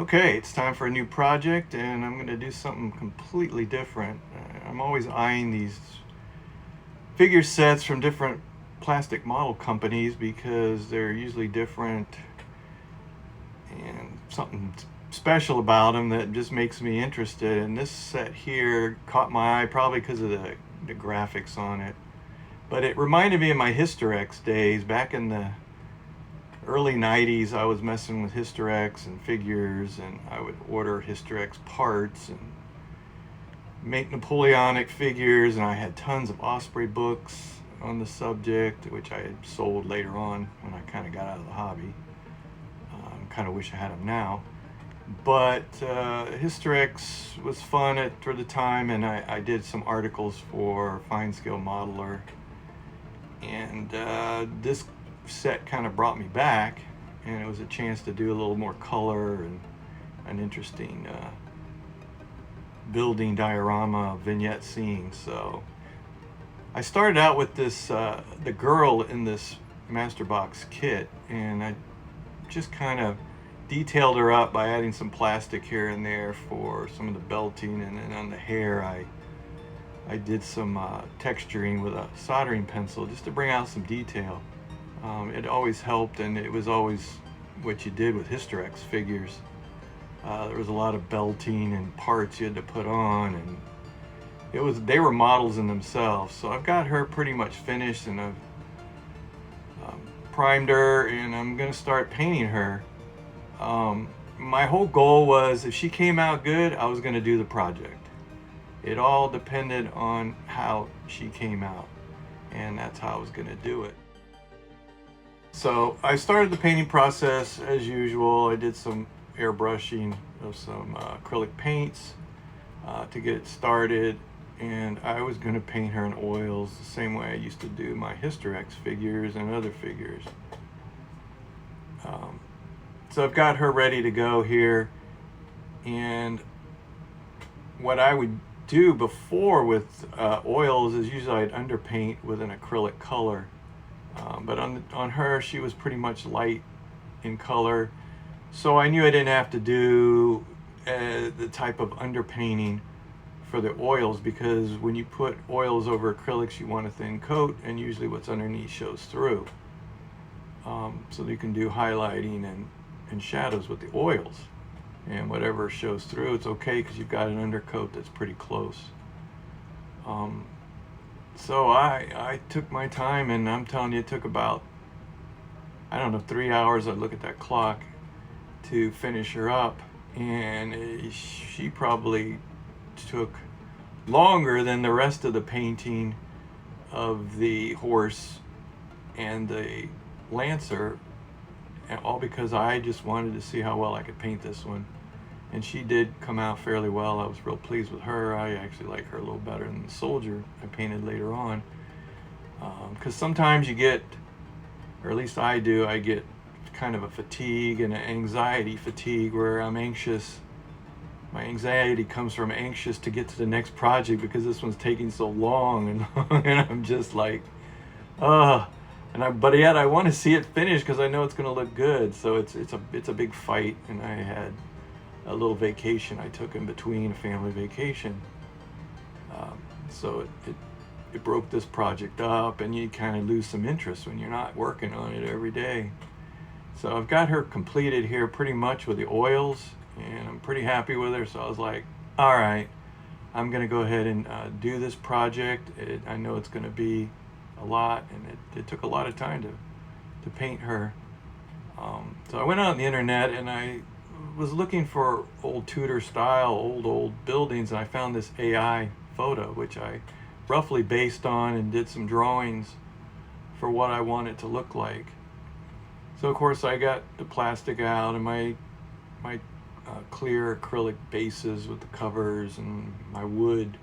Okay, it's time for a new project, and I'm going to do something completely different. I'm always eyeing these figure sets from different plastic model companies because they're usually different and something special about them that just makes me interested. And this set here caught my eye probably because of the graphics on it. But it reminded me of my Hysterex days back in the early 90s. I was messing with Hysterex and figures, and I would order Hysterex parts and make Napoleonic figures, and I had tons of Osprey books on the subject, which I had sold later on when I kind of got out of the hobby. Kind of wish I had them now. But Hysterex was fun for the time, and I did some articles for Fine Scale Modeler, and this set kind of brought me back, and it was a chance to do a little more color and an interesting building diorama vignette scene. So I started out with this the girl in this master box kit, and I just kind of detailed her up by adding some plastic here and there for some of the belting, and then on the hair I did some texturing with a soldering pencil just to bring out some detail. It always helped, and it was always what you did with Hysterex figures. There was a lot of belting and parts you had to put on, and they were models in themselves. So I've got her pretty much finished, and I've primed her, and I'm going to start painting her. My whole goal was if she came out good, I was going to do the project. It all depended on how she came out, and that's how I was going to do it. So I started the painting process as usual. I did some airbrushing of some acrylic paints to get it started, and I was going to paint her in oils the same way I used to do my Hysterex figures and other figures. So I've got her ready to go here, and what I would do before with oils is usually I'd underpaint with an acrylic color. But on her, she was pretty much light in color, so I knew I didn't have to do the type of underpainting for the oils, because when you put oils over acrylics, you want a thin coat, and usually what's underneath shows through. So you can do highlighting and shadows with the oils, and whatever shows through, it's okay because you've got an undercoat that's pretty close. So I took my time, and I'm telling you, it took about, I don't know, 3 hours. I'd look at that clock to finish her up, and she probably took longer than the rest of the painting of the horse and the lancer, and all because I just wanted to see how well I could paint this one. And she did come out fairly well. I was real pleased with her. I actually like her a little better than the soldier I painted later on. Because sometimes you get, or at least I do, I get kind of a fatigue and an anxiety fatigue where I'm anxious. My anxiety comes from anxious to get to the next project because this one's taking so long, and I'm just like, but yet I want to see it finished because I know it's going to look good. So it's a big fight, and I had a little vacation I took in between, a family vacation. So it broke this project up, and you kind of lose some interest when you're not working on it every day. So I've got her completed here pretty much with the oils, and I'm pretty happy with her. So I was like, all right, I'm going to go ahead and do this project. I know it's going to be a lot, and it took a lot of time to paint her. So I went on the internet, and I was looking for old Tudor style, old buildings, and I found this AI photo, which I roughly based on and did some drawings for what I want it to look like. So of course I got the plastic out, and my clear acrylic bases with the covers, and my wood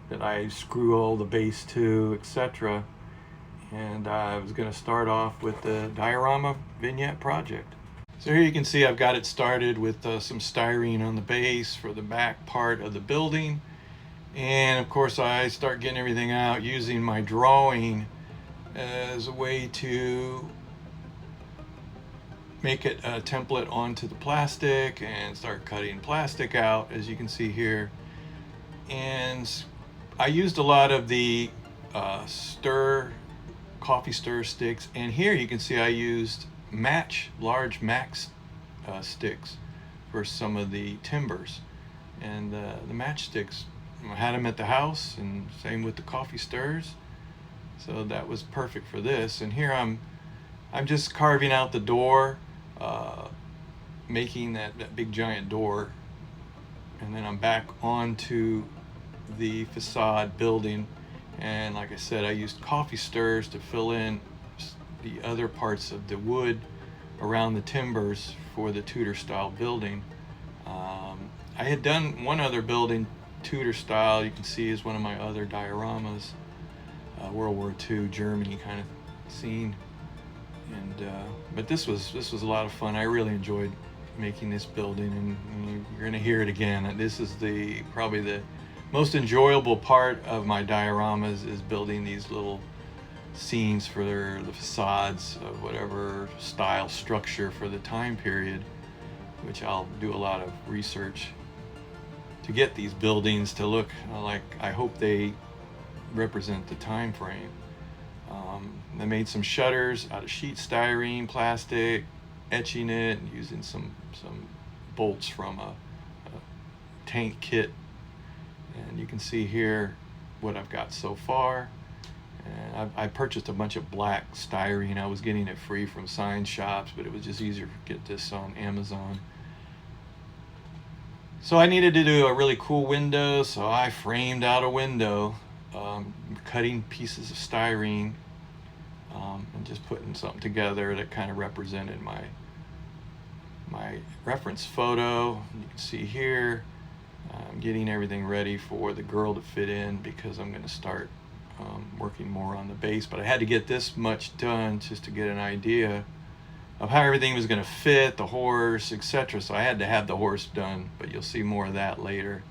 that I screw all the base to, etc. And I was going to start off with the diorama vignette project. So here you can see I've got it started with some styrene on the base for the back part of the building. And of course I start getting everything out using my drawing as a way to make it a template onto the plastic and start cutting plastic out, as you can see here. And I used a lot of the coffee stir sticks, and here you can see I used large match sticks for some of the timbers. And the matchsticks, I had them at the house, and same with the coffee stirs, so that was perfect for this. And here I'm just carving out the door, making that big giant door, and then I'm back onto the facade building. And like I said, I used coffee stirs to fill in the other parts of the wood around the timbers for the Tudor style building. I had done one other building Tudor style, you can see is one of my other dioramas, World War II Germany kind of scene. And but this was a lot of fun. I really enjoyed making this building, and you're going to hear it again. This is probably the most enjoyable part of my dioramas, is building these little scenes for the facades of whatever style structure for the time period, which I'll do a lot of research to get these buildings to look like I hope they represent the time frame. I made some shutters out of sheet styrene plastic, etching it and using some bolts from a tank kit. And you can see here what I've got so far. And I purchased a bunch of black styrene. I was getting it free from sign shops, but it was just easier to get this on Amazon. So I needed to do a really cool window, so I framed out a window, cutting pieces of styrene, and just putting something together that kind of represented my reference photo. You can see here, I'm getting everything ready for the girl to fit in, because I'm going to start working more on the base. But I had to get this much done just to get an idea of how everything was going to fit, the horse, etc. So I had to have the horse done, but you'll see more of that later.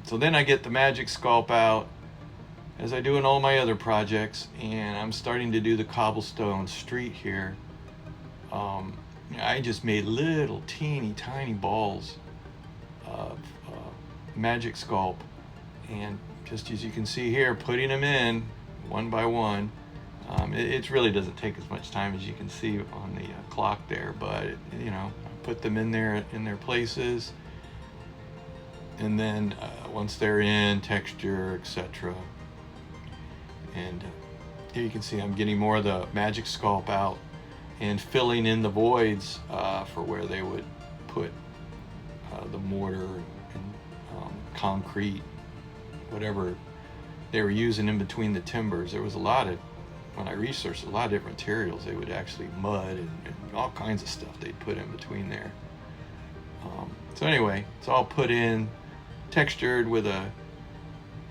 So then I get the magic sculpt out, as I do in all my other projects, and I'm starting to do the cobblestone street here. I just made little teeny tiny balls of magic sculpt, and just as you can see here, putting them in one by one. It really doesn't take as much time as you can see on the clock there, but I put them in their places, and then once they're in, texture, etc. And here you can see I'm getting more of the magic sculpt out and filling in the voids for where they would put the mortar and concrete, whatever they were using in between the timbers. There was when I researched, a lot of different materials. They would actually mud and all kinds of stuff they'd put in between there. So anyway, it's all put in, textured with a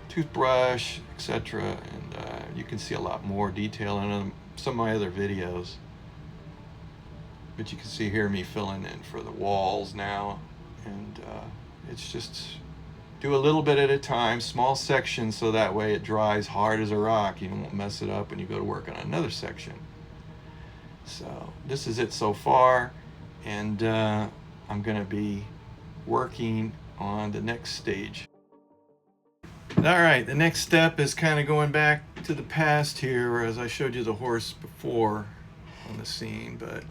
toothbrush, etc. And you can see a lot more detail in some of my other videos. But you can see here me filling in for the walls now. And it's just do a little bit at a time, small sections, so that way it dries hard as a rock. You won't mess it up when you go to work on another section. So this is it so far, and I'm going to be working on the next stage. All right, the next step is kind of going back to the past here, whereas I showed you the horse before on the scene, but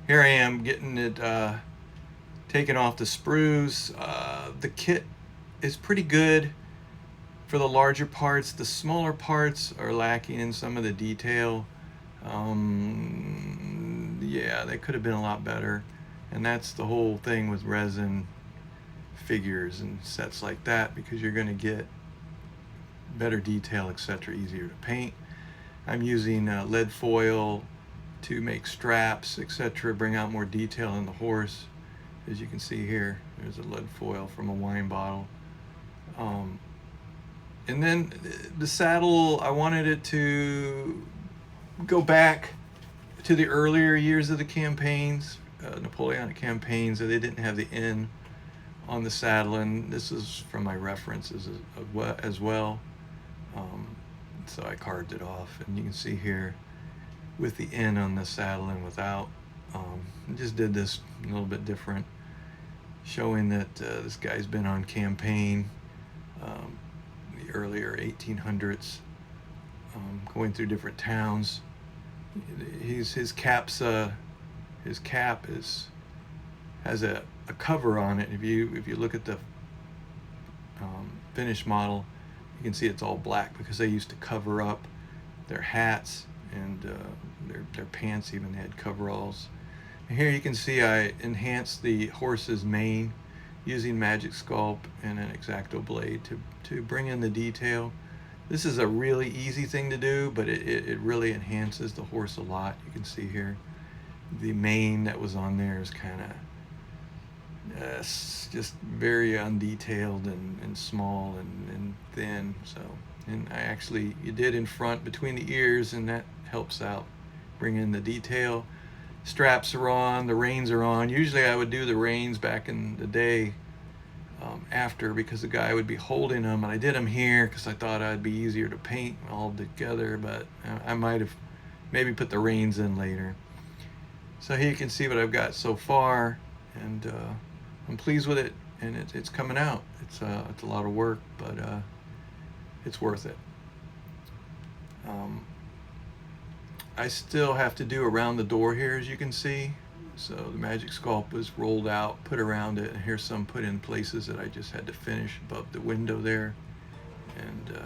here I am getting it taken off the sprues. The kit is pretty good for the larger parts. The smaller parts are lacking in some of the detail. Yeah, they could have been a lot better, and that's the whole thing with resin figures and sets like that, because you're going to get better detail, etc., easier to paint. I'm using lead foil to make straps, etc., bring out more detail in the horse. As you can see here, there's a lead foil from a wine bottle. And then the saddle, I wanted it to go back to the earlier years of the campaigns, Napoleonic campaigns, and they didn't have the N on the saddle, and this is from my references as well. So I carved it off, and you can see here with the N on the saddle and without. I just did this a little bit different, showing that this guy's been on campaign, the earlier 1800s, going through different towns. His cap has a cover on it. If you look at the finished model, you can see it's all black because they used to cover up their hats and their pants. Even they had coveralls. And here you can see I enhanced the horse's mane using Magic Sculpt and an X-Acto blade to bring in the detail. This is a really easy thing to do, but it really enhances the horse a lot. You can see here the mane that was on there is kind of just very undetailed and small and thin. So, and you did in front between the ears, and that helps out bring in the detail. Straps are on, the reins are on. Usually I would do the reins back in the day after, because the guy would be holding them, and I did them here because I thought I'd be easier to paint all together, but I might have maybe put the reins in later. So here you can see what I've got so far, and I'm pleased with it, and it's coming out. It's a lot of work, but it's worth it. I still have to do around the door here, as you can see. So the Magic Sculpt was rolled out, put around it, and here's some put in places that I just had to finish above the window there. And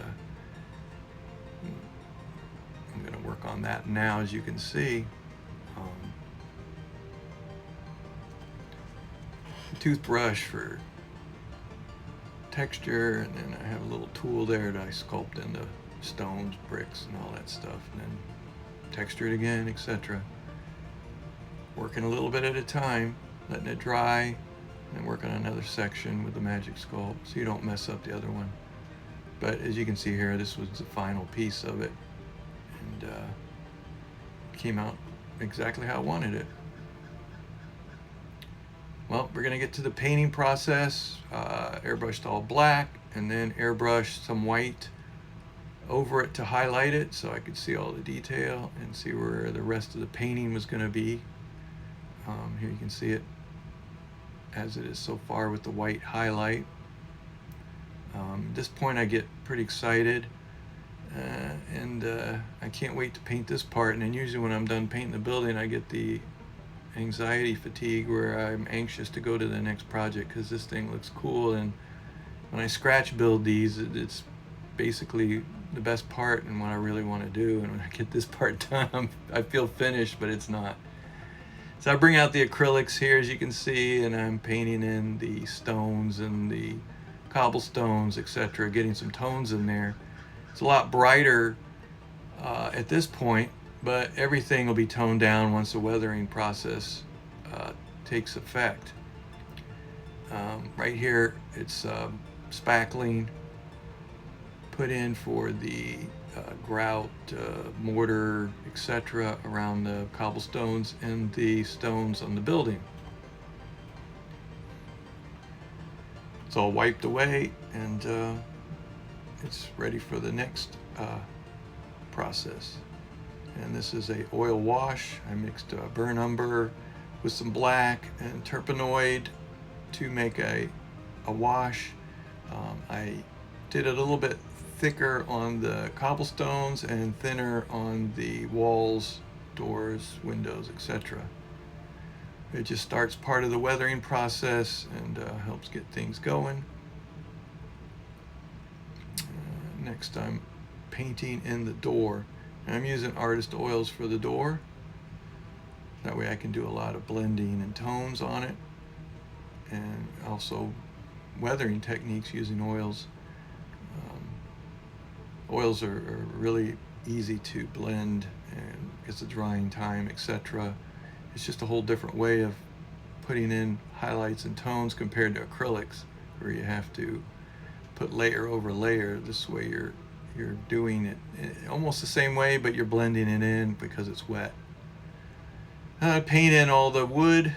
I'm going to work on that now, as you can see. Toothbrush for texture, and then I have a little tool there that I sculpt in the stones, bricks, and all that stuff, and then texture it again, etc. Working a little bit at a time, letting it dry, and then working on another section with the Magic Sculpt so you don't mess up the other one. But as you can see here, this was the final piece of it, and came out exactly how I wanted it. Well, we're gonna get to the painting process. Airbrushed all black, and then airbrushed some white over it to highlight it so I could see all the detail and see where the rest of the painting was gonna be. Here you can see it as it is so far with the white highlight. At this point I get pretty excited, and I can't wait to paint this part. And then usually when I'm done painting the building, I get the anxiety fatigue where I'm anxious to go to the next project because this thing looks cool. And when I scratch build these, it's basically the best part and what I really want to do. And when I get this part done, I feel finished, but it's not. So I bring out the acrylics here, as you can see, and I'm painting in the stones and the cobblestones, etc., getting some tones in there. It's a lot brighter at this point, but everything will be toned down once the weathering process takes effect. Right here, it's spackling put in for the grout, mortar, etc. around the cobblestones and the stones on the building. It's all wiped away, and it's ready for the next process. And this is a oil wash. I mixed burnt umber with some black and terpenoid to make a wash. I did it a little bit thicker on the cobblestones and thinner on the walls, doors, windows, etc. It just starts part of the weathering process and helps get things going. Next, I'm painting in the door. I'm using artist oils for the door. That way I can do a lot of blending and tones on it, and also weathering techniques using oils. Oils are really easy to blend and gets the drying time, etc. It's just a whole different way of putting in highlights and tones compared to acrylics, where you have to put layer over layer. This way you're doing it almost the same way, but you're blending it in because it's wet. I paint in all the wood,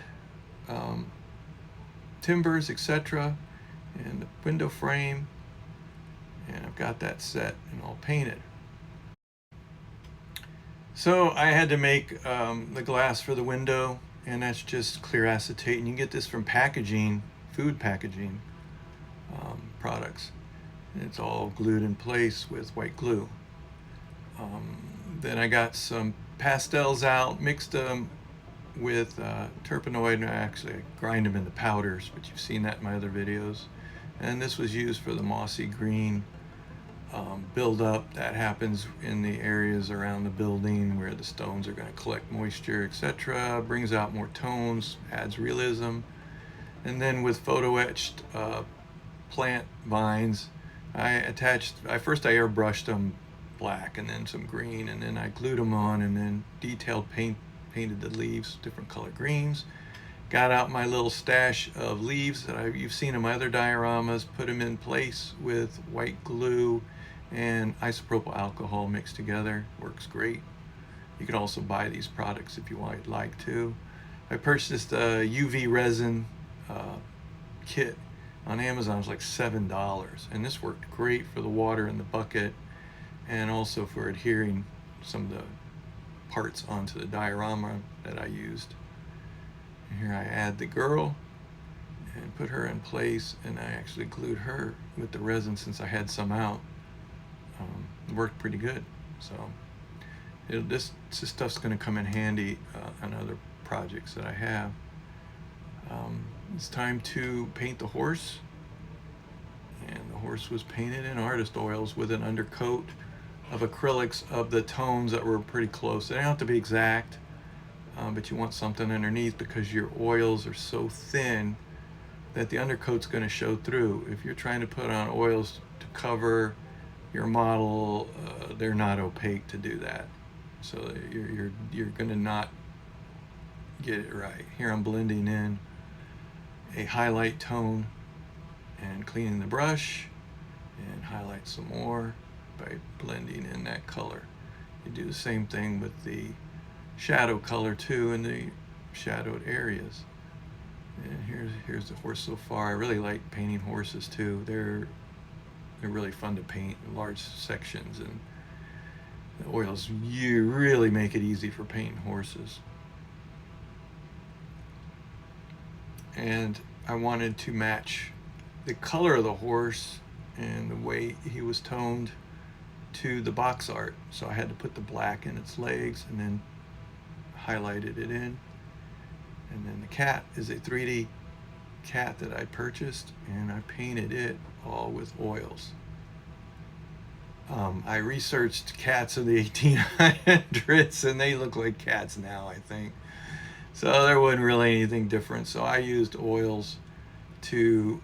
timbers, etc., and the window frame, and I've got that set and all painted. So I had to make the glass for the window, and that's just clear acetate. And you get this from packaging, food packaging products. And it's all glued in place with white glue. Then I got some pastels out, mixed them with terpenoid, and I grind them into powders, but you've seen that in my other videos. And this was used for the mossy green buildup that happens in the areas around the building where the stones are going to collect moisture, etc. Brings out more tones, adds realism. And then with photo etched plant vines, I airbrushed them black and then some green, and then I glued them on, and then painted the leaves different color greens. Got out my little stash of leaves that you've seen in my other dioramas, put them in place with white glue and isopropyl alcohol mixed together. Works great. You can also buy these products if you would like to. I purchased a UV resin kit on Amazon. It was like $7, and this worked great for the water in the bucket and also for adhering some of the parts onto the diorama that I used. And here I add the girl and put her in place, and I actually glued her with the resin since I had some out. It worked pretty good. So this stuff's going to come in handy on other projects that I have. It's time to paint the horse, and the horse was painted in artist oils with an undercoat of acrylics of the tones that were pretty close. They don't have to be exact, but you want something underneath because your oils are so thin that the undercoat's going to show through. If you're trying to put on oils to cover your model, they're not opaque to do that. So you're going to not get it right. Here I'm blending in a highlight tone and cleaning the brush, and highlight some more by blending in that color. You do the same thing with the shadow color too in the shadowed areas. And here's the horse so far. I really like painting horses too. They're really fun to paint in large sections, and the oils, you really make it easy for painting horses. And I wanted to match the color of the horse and the way he was toned to the box art, so I had to put the black in its legs and then highlighted it in. And then the cat is a 3D cat that I purchased, and I painted it all with oils. I researched cats in the 1800s, and they look like cats now, I think. So there wasn't really anything different. So I used oils to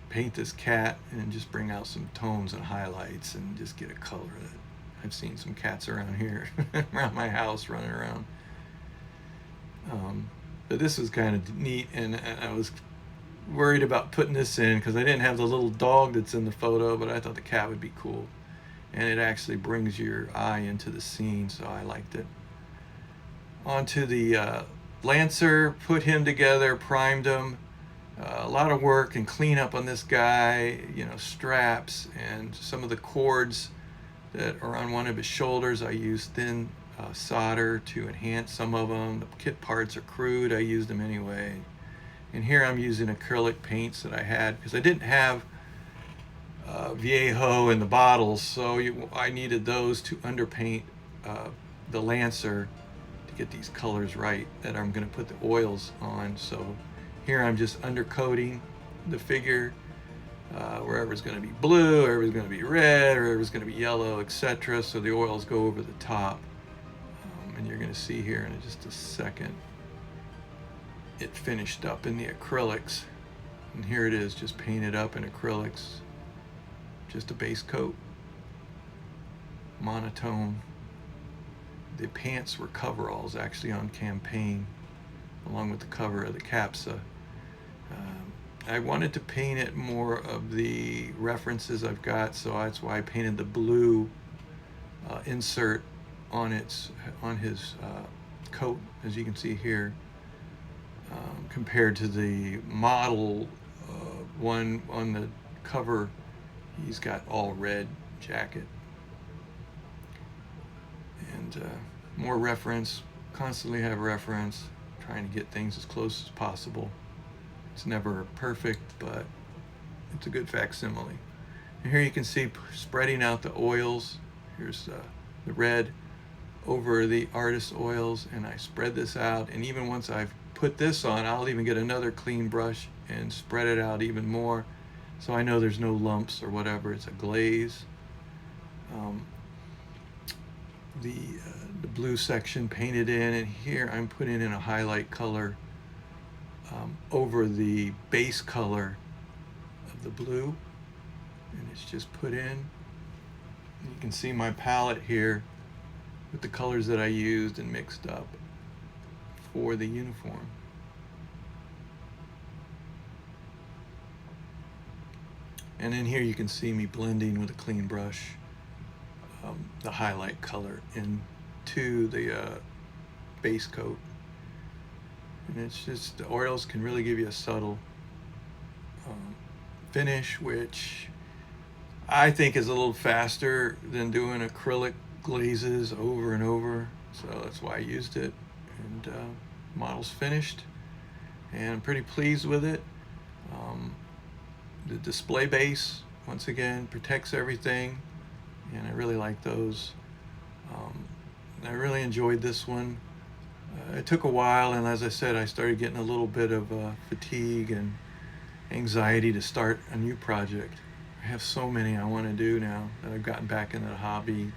paint this cat and just bring out some tones and highlights and just get a color that I've seen some cats around here, around my house running around. But this was kind of neat, and I was worried about putting this in because I didn't have the little dog that's in the photo, but I thought the cat would be cool. And it actually brings your eye into the scene, so I liked it. Onto the Lancer, put him together, primed him. A lot of work and cleanup on this guy, straps and some of the cords that are on one of his shoulders. I used thin solder to enhance some of them. The kit parts are crude, I used them anyway. And here I'm using acrylic paints that I had because I didn't have Viejo in the bottles, so I needed those to underpaint the Lancer to get these colors right that I'm going to put the oils on. So here I'm just undercoating the figure, wherever it's going to be blue, wherever it's going to be red, wherever it's going to be yellow, etc. So the oils go over the top. And you're going to see here in just a second it finished up in the acrylics. And here it is, just painted up in acrylics. Just a base coat, monotone. The pants were coveralls actually on campaign, along with the cover of the capsa. I wanted to paint it more of the references I've got, so that's why I painted the blue insert on his coat, as you can see here, compared to the model one on the cover. He's got all red jacket. And more reference, constantly have reference, trying to get things as close as possible. It's never perfect, but it's a good facsimile. And here you can see spreading out the oils. Here's the red over the artist oils, and I spread this out, and even once I've put this on, I'll even get another clean brush and spread it out even more, so I know there's no lumps or whatever. It's a glaze. The blue section painted in, and here I'm putting in a highlight color over the base color of the blue, and it's just put in. You can see my palette here with the colors that I used and mixed up for the uniform. And in here you can see me blending with a clean brush the highlight color into the base coat. And it's just, the oils can really give you a subtle finish, which I think is a little faster than doing acrylic glazes over and over, so that's why I used it. And model's finished, and I'm pretty pleased with it. The display base, once again, protects everything, and I really like those. I really enjoyed this one. It took a while, and as I said, I started getting a little bit of fatigue and anxiety to start a new project. I have so many I want to do now that I've gotten back into the hobby.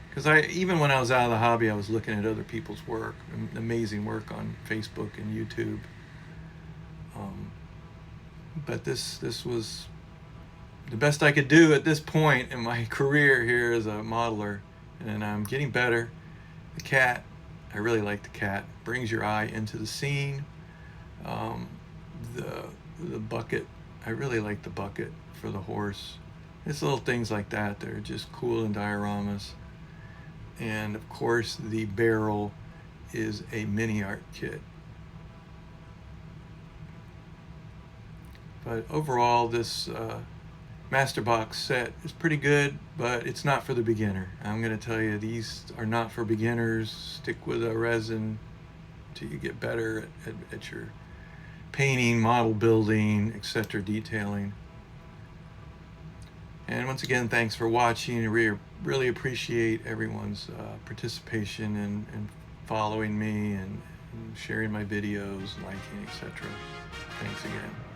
Because even when I was out of the hobby, I was looking at other people's work, amazing work on Facebook and YouTube. But this was the best I could do at this point in my career here as a modeler, and I'm getting better. The cat, I really like the cat. Brings your eye into the scene. The bucket, I really like the bucket for the horse. It's little things like that that are just cool in dioramas. And of course, the barrel is a mini art kit. But overall, this master box set is pretty good, but it's not for the beginner. I'm going to tell you, these are not for beginners. Stick with a resin until you get better at your painting, model building, etc., detailing. And once again, thanks for watching. I really appreciate everyone's participation and following me and sharing my videos, liking, etc. Thanks again.